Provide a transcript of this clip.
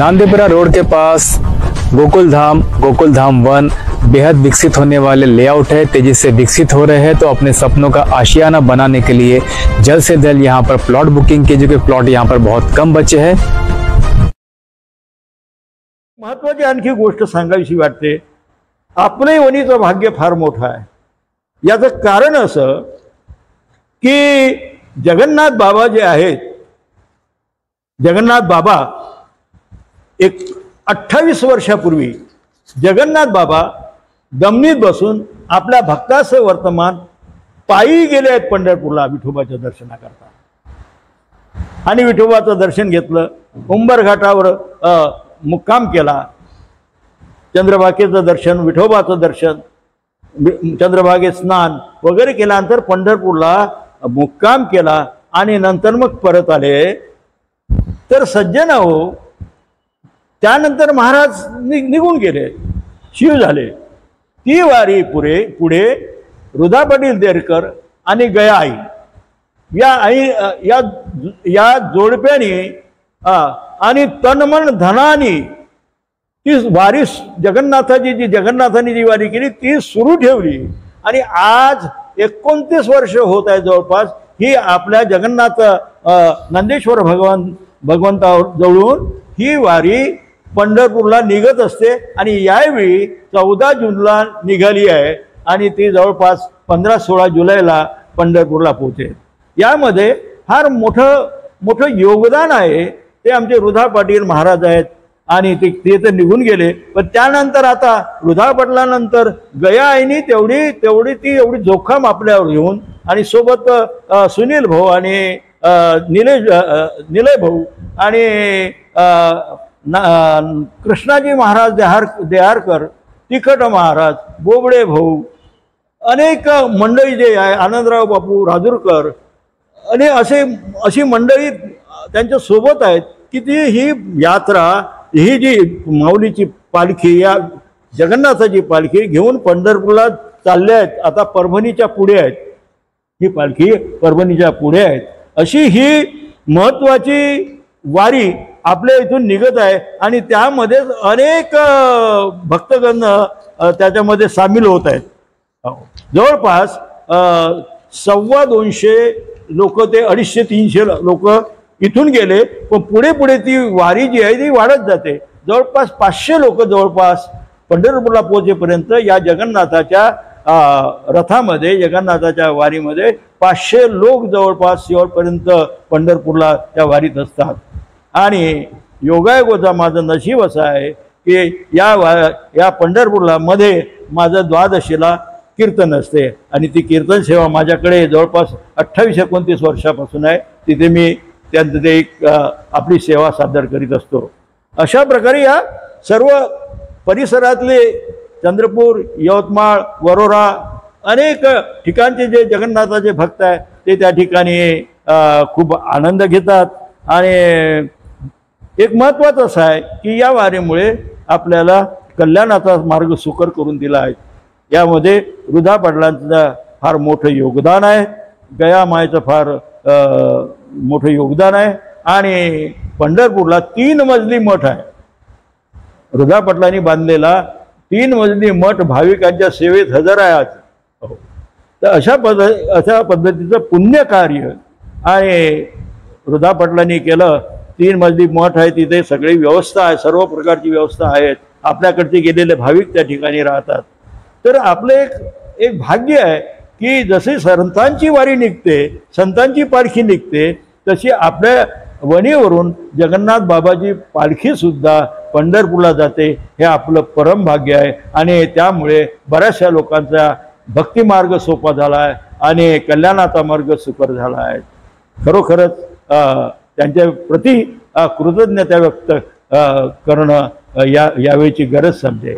नांदेपुरा road के pass Gokul Dham 1 बेहद विकसित होने वाले लेआउट है, तेजी से विकसित हो रहे हैं। तो अपने सपनों का आशियाना बनाने के लिए जल्द से जल्द यहाँ पर प्लॉट बुकिंग कीजिए, क्योंकि प्लॉट यहाँ पर बहुत कम बचे हैं। महत्वाची आणखी गोष्ट सांगावीशी वाटते, आपले वणीचं भाग्य फार मोठं आहे। याचं कारण असं की जगन्नाथ बाबा जे आहेत, जगन्नाथ बाबा एक 28 वर्षापूर्वी जगन्नाथ बाबा दमनीत बसून आपल्या भक्ताचं वर्तमान पायी गेले आहेत पंढरपूरला विठोबाच्या दर्शनाकरता, आणि विठोबाचं दर्शन घेतलं। उंबरघाटावर मुक्काम केला, चंद्रभागेचं दर्शन, विठोबाचं दर्शन, चंद्रभागेत स्नान वगैरे केल्यानंतर पंढरपूरला मुक्काम केला आणि नंतर मग परत आले। तर सज्जन हो, त्यानंतर महाराज निघून गेले, शिव झाले। ती वारी पुढे रुधा पाटील देरकर आणि गया आई या जोडप्याने आणि तनमन धनानी ती वारी जगन्नाथांनी जी वारी केली ती सुरू ठेवली, आणि आज 29 वर्ष होत आहे जवळपास ही आपल्या जगन्नाथ नंदेश्वर भगवंताजवळून ही वारी पंढरपूरला निघत असते। आणि यावेळी 14 जूनला निघाली आहे आणि ती जवळपास 15-16 जुलैला पंढरपूरला पोहोचेल। यामध्ये फार मोठं योगदान आहे ते आमचे रुधा पाटील महाराज आहेत, आणि ते तर निघून गेले, पण त्यानंतर आता रुधा पाटलानंतर गया आईनी तेवढी जोखम आपल्यावर घेऊन, आणि सोबत सुनील भाऊ आणि निलय भाऊ आणि कृष्णाजी महाराज देहारकर, तिखट महाराज, बोबडे भाऊ, अनेक मंडळी जे आहे, आनंदराव बापू राजूरकर, आणि अशी मंडळी त्यांच्या सोबत आहेत की ही यात्रा, ही जी माऊलीची पालखी, या जगन्नाथाची पालखी घेऊन पंढरपूरला चालले आहेत। आता परभणीच्या पुढे आहेत, ही पालखी परभणीच्या पुढे आहेत। अशी ही महत्वाची वारी आपल्या इथून निघत आहे, आणि त्यामध्ये अनेक भक्तगण त्याच्यामध्ये सामील होत आहेत। जवळपास 250 लोक ते 250-300 लोक इथून गेले, पण पुढे ती वारी जी आहे ती वाढत जाते। जवळपास 500 लोक जवळपास पंढरपूरला पोहोचेपर्यंत या जगन्नाथाच्या रथामध्ये, जगन्नाथाच्या वारीमध्ये 500 लोक जवळपास शेवटपर्यंत पंढरपूरला त्या वारीत असतात। आणि योगायोगाचा माझं नशीब असं आहे की या पंढरपूरला मध्ये माझं द्वादशीला कीर्तन असते, आणि ती कीर्तन सेवा माझ्याकडे जवळपास 28-29 वर्षापासून आहे। तिथे मी त्यांचं ते एक आपली सेवा सादर करीत असतो। अशा प्रकारे या सर्व परिसरातले चंद्रपूर, यवतमाळ, वरोरा अनेक ठिकाणचे जे जगन्नाथाचे भक्त आहेत ते त्या ठिकाणी खूप आनंद घेतात। आणि एक महत्त्वाचं असं आहे की या वारीमुळे आपल्याला कल्याणाचा मार्ग सुकर करून दिला आहे। यामध्ये रुधा पाटलांचं फार मोठं योगदान आहे, गया मायचं फार मोठं योगदान आहे, आणि पंढरपूरला 3 मजली मठ आहे। रुधा पाटलांनी बांधलेला 3 मजली मठ भाविकांच्या सेवेत हजर आहे आज। तर अशा पद्धतीचं पुण्य कार्य आणि रुधा पाटलांनी केलं। 3 मजली मठ आहे, तिथे सगळी व्यवस्था आहे, सर्व प्रकारची व्यवस्था आहेत। आपल्याकडचे गेलेले भाविक त्या ठिकाणी राहतात। तर आपलं एक भाग्य आहे की जसे संतांची वारी निघते, संतांची पालखी निघते, तशी आपल्या वणीवरून जगन्नाथ बाबाची पालखी सुद्धा पंढरपूरला जाते। हे आपलं परम भाग्य आहे, आणि त्यामुळे बऱ्याचशा लोकांचा भक्ती मार्ग सोपा झाला आहे आणि कल्याणाचा मार्ग सुकर झाला आहे। खरोखरच त्यांच्या प्रति कृतज्ञता व्यक्त करणं यावेळीची गरज समजेल।